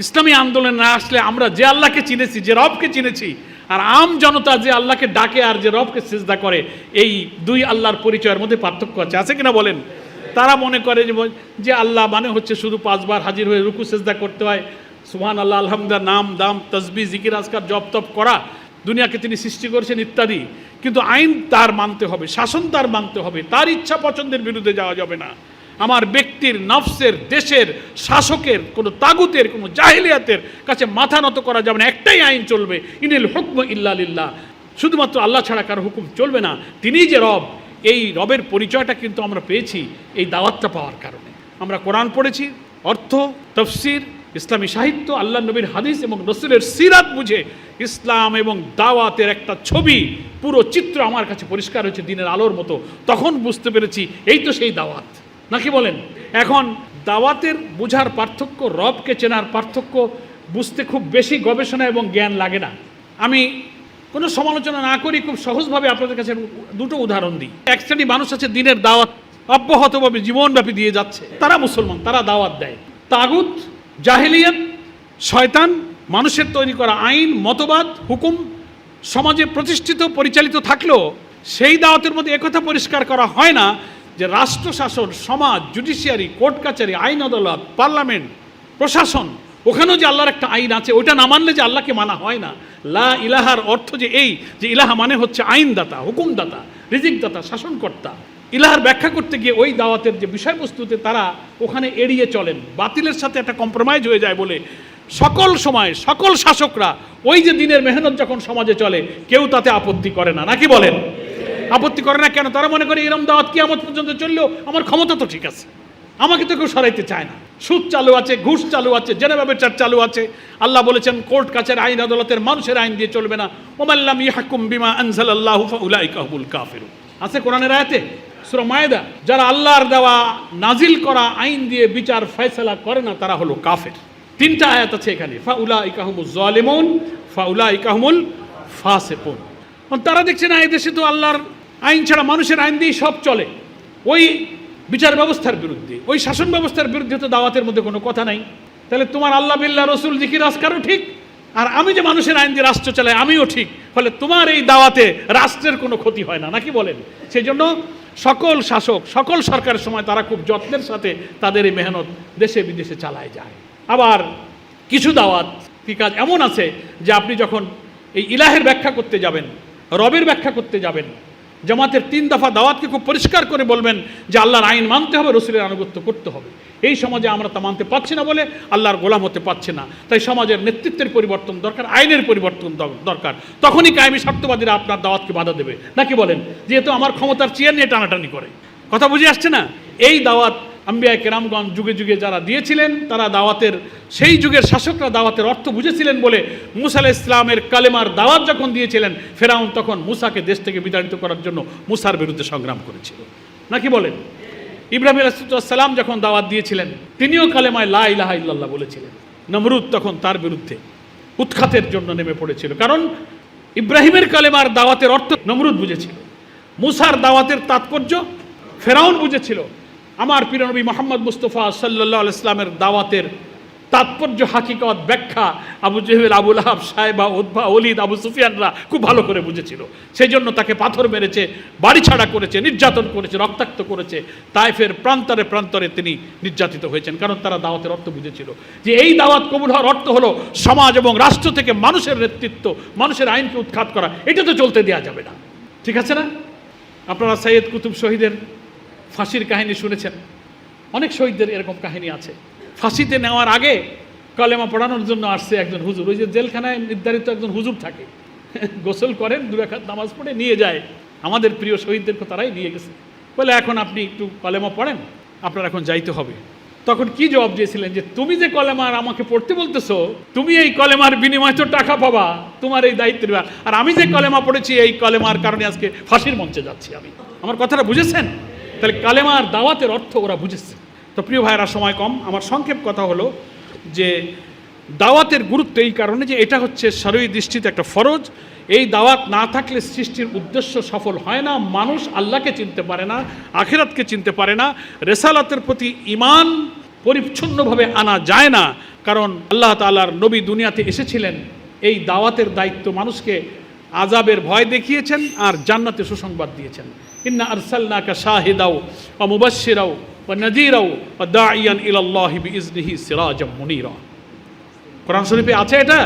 ইসলামী আন্দোলন না আসলে আমরা যে আল্লাহকে চিনেছি, যে রবকে চিনেছি, আর আম জনতা যে আল্লাহকে ডাকে আর যে রবকে সিজদা করে, এই দুই আল্লাহর পরিচয়ের মধ্যে পার্থক্য আছে কিনা বলেন? তারা মনে করে যে আল্লাহ মানে হচ্ছে শুধু 5 বার হাজির হয়ে রুকু সিজদা করতে হয়, সুবহান আল্লাহ, আলহামদুলিল্লাহ, নাম দাম তসবিহ জিকির আজকার জপ তপ করা, দুনিয়াকে তিনি সৃষ্টি করেছেন ইত্যাদি। কিন্তু আইন তার মানতে হবে, শাসন তার মানতে হবে, তার ইচ্ছা পছন্দের বিরুদ্ধে যাওয়া যাবে না। আমার ব্যক্তির, নফসের, দেশের, শাসকের, কোনো তাগুতের, কোনো জাহিলিয়াতের কাছে মাথা নত করা যাবে না। একটাই আইন চলবে, ইনিল হুকম ইল্লা লিল্লাহ, শুধুমাত্র আল্লাহ ছাড়া কারো হুকুম চলবে না। তিনিই যে রব, এই রবের পরিচয়টা কিন্তু আমরা পেয়েছি এই দাওয়াতটা পাওয়ার কারণে। আমরা কোরআন পড়েছি, অর্থ, তফসির, ইসলামী সাহিত্য, আল্লাহ নবীর হাদিস এবং রসুলের সিরাত বুঝে ইসলাম এবং দাওয়াতের একটা ছবি, পুরো চিত্র আমার কাছে পরিষ্কার হয়েছে দিনের আলোর মতো। তখন বুঝতে পেরেছি এই তো সেই দাওয়াত, নাকি বলেন? এখন দাওয়াতের বোঝার পার্থক্য, রবকে চেনার পার্থক্য বুঝতে খুব বেশি গবেষণা এবং জ্ঞান লাগে না। আমি কোনো সমালোচনা না করি, খুব সহজভাবে আপনাদের কাছে দুটো উদাহরণ দিই। এক শ্রেণী মানুষ আছে দিনের দাওয়াত অব্যাহতভাবে জীবনব্যাপী দিয়ে যাচ্ছে, তারা মুসলমান, তারা দাওয়াত দেয়। তাগুত, জাহিলিয়াত, শয়তান, মানুষের তৈরি করা আইন, মতবাদ, হুকুম সমাজে প্রতিষ্ঠিত পরিচালিত থাকলেও সেই দাওয়াতের মধ্যে একথা পরিষ্কার করা হয় না যে রাষ্ট্র শাসন, সমাজ, জুডিশিয়ারি, কোর্ট কাচারি, আইন আদালত, পার্লামেন্ট, প্রশাসন, ওখানেও যে আল্লাহর একটা আইন আছে, ওইটা না মানলে যে আল্লাহকে মানা হয় না। লা ইলাহার অর্থ যে এই যে ইলাহা মানে হচ্ছে আইনদাতা, হুকুমদাতা, রিজিকদাতা, শাসনকর্তা। ইলাহার ব্যাখ্যা করতে গিয়ে ওই দাওয়াতের যে বিষয়বস্তুতে তারা ওখানে এড়িয়ে চলেন, বাতিলের সাথে একটা কম্প্রোমাইজ হয়ে যায় বলে সকল সময় সকল শাসকরা ওই যে দিনের মেহনত যখন সমাজে চলে কেউ তাতে আপত্তি করে না, নাকি বলেন? আপত্তি করে না কেন? তারা মনে করে এরম দাওয়াত কিয়ামত পর্যন্ত চললেও আমার ক্ষমতা তো ঠিক আছে, আমাকে তো কেউ সরাইতে চায় না। সুদ চালু আছে, ঘুষ চালু আছে, জেনেভা বিচার চালু আছে। আল্লাহ বলেছেন কোর্ট কাছের আইন আদালতের মানুষের আইন দিয়ে চলবে না। ওমাল্লাম ইয়াহকুম বিমা আনজালাল্লাহু ফাউলাইকা হুমুল কাফিরুন, আছে কোরআনের আয়াতে, সূরা মায়েদা। যারা আল্লাহর দেওয়া নাজিল করা আইন দিয়ে বিচার ফয়সালা করে না তারা হলো কাফের। 3টা আয়াত আছে এখানে, ফাউলাইকা হুমুজ জালিমুন, ফাউলাইকা হুমুল ফাসিকুন। তারা দেখছে না, এই দেশে তো আল্লাহর আইন ছাড়া মানুষের আইন দিয়ে সব চলে, ওই বিচার ব্যবস্থার বিরুদ্ধে, ওই শাসন ব্যবস্থার বিরুদ্ধে তো দাওয়াতের মধ্যে কোনো কথা নাই। তাহলে তোমার আল্লাহ বিল্লাহ রসুল জিকির আজকারও ঠিক, আর আমি যে মানুষের আইন দিয়ে রাষ্ট্র চালাই আমিও ঠিক, ফলে তোমার এই দাওয়াতে রাষ্ট্রের কোনো ক্ষতি হয় না, নাকি বলেন? সেই জন্য সকল শাসক, সকল সরকারের সময় তারা খুব যত্নের সাথে তাদের এই মেহনত দেশে বিদেশে চালায় যায়। আবার কিছু দাওয়াত কি কাজ এমন আছে যে আপনি যখন এই ইলাহের ব্যাখ্যা করতে যাবেন, রবের ব্যাখ্যা করতে যাবেন, জামাতের 3 দফা দাওয়াতকে খুব পরিষ্কার করে বলবেন যে আল্লাহর আইন মানতে হবে, রসুলের আনুগত্য করতে হবে। এই সমাজে আমরা তা মানতে পারছি না বলে আল্লাহর গোলাম হতে পারছে না। তাই সমাজের নেতৃত্বের পরিবর্তন দরকার, আইনের পরিবর্তন দরকার। তখনই কায়েমি স্বার্থবাদীরা আপনার দাওয়াতকে বাধা দেবে, নাকি বলেন? যেহেতু আমার ক্ষমতার চেয়ার নিয়ে টানাটানি করে। কথা বুঝে আসছে না? এই দাওয়াত আম্বিয়া কেরামগণ যুগে যুগে যারা দিয়েছিলেন, তারা দাওয়াতের, সেই যুগের শাসকরা দাওয়াতের অর্থ বুঝেছিলেন বলে মুসা আলাইহিস সালামের কালেমার দাওয়াত যখন দিয়েছিলেন, ফেরাউন তখন মুসাকে দেশ থেকে বিতাড়িত করার জন্য মুসার বিরুদ্ধে সংগ্রাম করেছিল, নাকি বলেন? ইব্রাহিম আলাইহিস সালাম যখন দাওয়াত দিয়েছিলেন তিনিও কালেমায় লা ইলাহা ইল্লাল্লাহ বলেছিলেন। নমরুদ তখন তার বিরুদ্ধে উৎখাতের জন্য নেমে পড়েছিল, কারণ ইব্রাহিমের কালেমার দাওয়াতের অর্থ নমরুদ বুঝেছিল, মুসার দাওয়াতের তাৎপর্য ফেরাউন বুঝেছিল। আমার প্রিয় নবী মুহাম্মদ মুস্তাফা সাল্লাল্লাহু আলাইহি ওয়াসাল্লামের দাওয়াতের তাৎপর্য, হাকিকত, ব্যাখ্যা আবু জেহেল, আবু লাহাব, সাইবা, উতবা, ওলিদ, আবু সুফিয়ানরা খুব ভালো করে বুঝেছিল। সেই জন্য তাকে পাথর মেরেছে, বাড়ি ছাড়া করেছে, নির্যাতন করেছে, রক্তাক্ত করেছে। তাইফের প্রান্তরে প্রান্তরে তিনি নির্যাতিত হয়েছেন, কারণ তারা দাওয়াতের অর্থ বুঝেছিল যে এই দাওয়াত কবুল হওয়ার অর্থ হলো সমাজ এবং রাষ্ট্র থেকে মানুষের নেতৃত্ব, মানুষের আইনকে উৎখাত করা। এটা তো চলতে দেওয়া যাবে না, ঠিক আছে না? আপনারা সৈয়দ কুতুব শহীদের ফাঁসির কাহিনী শুনেছেন, অনেক শহীদদের এরকম কাহিনী আছে। ফাঁসিতে নেওয়ার আগে কলেমা পড়ানোর জন্য আসছে একজন হুজুর, ওই যে জেলখানায় নির্ধারিত একজন হুজুর থাকে, গোসল করেন, 2 রাকাত নামাজ পড়ে নিয়ে যায়। আমাদের প্রিয় শহীদদেরকে তারাই নিয়ে গেছে, বলে এখন আপনি একটু কলেমা পড়েন, আপনার এখন যাইতে হবে। তখন কি জবাব দিয়েছিলেন যে তুমি যে কলেমার আমাকে পড়তে বলতেছো, তুমি এই কলেমার বিনিময়ে তো টাকা পাবা, তোমার এই দায়িত্ব নেবা, আর আমি যে কলেমা পড়েছি এই কলেমার কারণে আজকে ফাঁসির মঞ্চে যাচ্ছি আমি। আমার কথাটা বুঝেছেন? তাহলে কালেমার দাওয়াতের অর্থ ওরা বুঝেছে। তো প্রিয় ভাইয়েরা, সময় কম, আমার সংক্ষেপ কথা হলো যে দাওয়াতের গুরুত্ব এই কারণে যে এটা হচ্ছে শরঈ দৃষ্টিতে একটা ফরজ। এই দাওয়াত না থাকলে সৃষ্টির উদ্দেশ্য সফল হয় না, মানুষ আল্লাহকে চিনতে পারে না, আখিরাতকে চিনতে পারে না, রেসালাতের প্রতি ঈমান পরিচ্ছন্নভাবে আনা যায় না, কারণ আল্লাহ তাআলার নবী দুনিয়াতে এসেছিলেন এই দাওয়াতের দায়িত্ব মানুষকে আযাবের ভয় দেখিয়েছেন আর জান্নাতের সুসংবাদ দিয়েছেন। ইন্না আরসালনাকা শাহিদাও ওয়া মুবাশশিরাও ওয়া নাযীরাও ওয়া দাঈয়ান ইলাল্লাহি বিইজনিহি সিরাজাম মুনীরা। কোরআন শরীফে আছে এটা।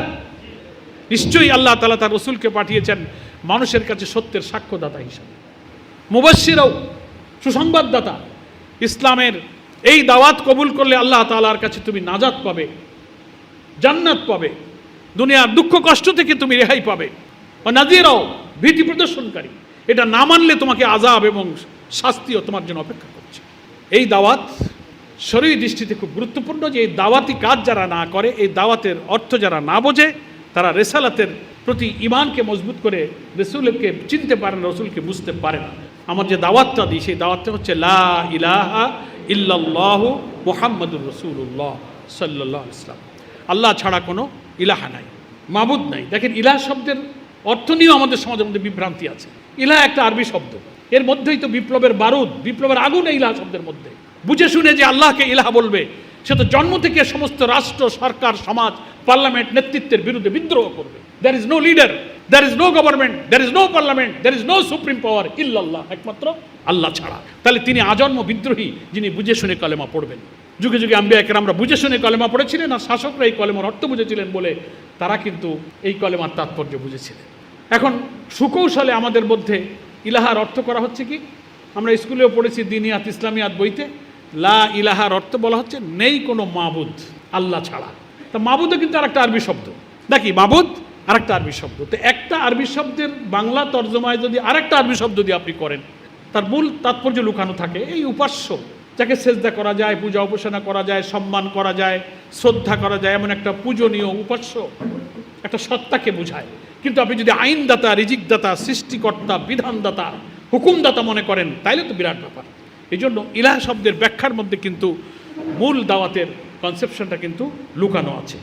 নিশ্চয়ই আল্লাহ তাআলা তার রাসূলকে পাঠিয়েছেন মানুষের কাছে সত্যের সাক্ষ্যদাতা হিসেবে, মুবাশশিরাও সুসংবাদদাতা। ইসলামের এই দাওয়াত কবুল করলে আল্লাহ তাআলার কাছে তুমি নাজাত পাবে, জান্নাত পাবে, দুনিয়ার দুঃখ কষ্ট থেকে তুমি রেহাই পাবে। ও নাযীরাও ভীতি প্রদর্শনকারী, এটা না মানলে তোমাকে আযাব এবং শাস্তিও তোমার জন্য অপেক্ষা করছে। এই দাওয়াত শরীয়ী দৃষ্টিতে খুব গুরুত্বপূর্ণ যে এই দাওয়াতি কাজ যারা না করে, এই দাওয়াতের অর্থ যারা না বোঝে, তারা রেসালাতের প্রতি ঈমানকে মজবুত করে রাসূলকে চিনতে পারে না, রাসূলকে বুঝতে পারে না। আমার যে দাওয়াতটা দিই সেই দাওয়াতটা হচ্ছে লা ইলাহা ইল্লাল্লাহু মুহাম্মাদুর রাসূলুল্লাহ সাল্লাল্লাহু আলাইহি ওয়াসাল্লাম। আল্লাহ ছাড়া কোনো ইলাহা নাই, মাবুদ নাই। দেখেন, ইলাহ শব্দের অর্থ নিয়েও আমাদের সমাজের মধ্যে বিভ্রান্তি আছে। ইলাহ একটা আরবি শব্দ, এর মধ্যেই তো বিপ্লবের বারুদ, বিপ্লবের আগুন এই ইলাহ শব্দের মধ্যে। বুঝে শুনে যে আল্লাহকে ইলাহ বলবে, সে তো জন্ম থেকে সমস্ত রাষ্ট্র, সরকার, সমাজ, পার্লামেন্ট নেতৃত্বের বিরুদ্ধে বিদ্রোহ করবে। There is no leader, there is no government, there is no parliament, there is no supreme power ইল্লাল্লাহ, একমাত্র আল্লাহ ছাড়া। তাহলে তিনি আজন্ম বিদ্রোহী, যিনি বুঝে শুনে কলেমা পড়বেন। যুগে যুগে আম্বিয়া কেরামরা বুঝে শুনে কলেমা পড়েছিলেন, আর শাসকরা এই কলেমার অর্থ বুঝেছিলেন বলে তারা কিন্তু এই কলেমার তাৎপর্য বুঝেছিলেন। এখন সুকৌশলে আমাদের মধ্যে ইলাহার অর্থ করা হচ্ছে কি, আমরা স্কুলেও পড়েছি দিনিয়াত ইসলামিয়াত বইতে, লা ইলাহার অর্থ বলা হচ্ছে নেই কোনো মাবুদ আল্লাহ ছাড়া। তা মাবুদও কিন্তু আর একটা আরবি শব্দ, নাকি? মাবুদ আর একটা আরবি শব্দ। তো একটা আরবি শব্দের বাংলা তর্জমায় যদি আরেকটা আরবি শব্দ দিয়ে আপনি করেন, তার মূল তাৎপর্য লুকানো থাকে এই উপাস্য, যাকে সেজদা করা যায়, পূজা উপাসনা করা যায়, সম্মান করা যায়, শ্রদ্ধা করা যায়, এমন একটা পূজনীয় উপাস্য একটা সত্তাকে বোঝায়। কিন্তু আপনি যদি আইনদাতা, রিজিকদাতা, সৃষ্টিকর্তা, বিধানদাতা, হুকুমদাতা মনে করেন, তাইলে তো বিরাট ব্যাপার। এই জন্য ইলাহ শব্দের ব্যাখ্যার মধ্যে কিন্তু মূল দাওয়াতের কনসেপশনটা কিন্তু লুকানো আছে।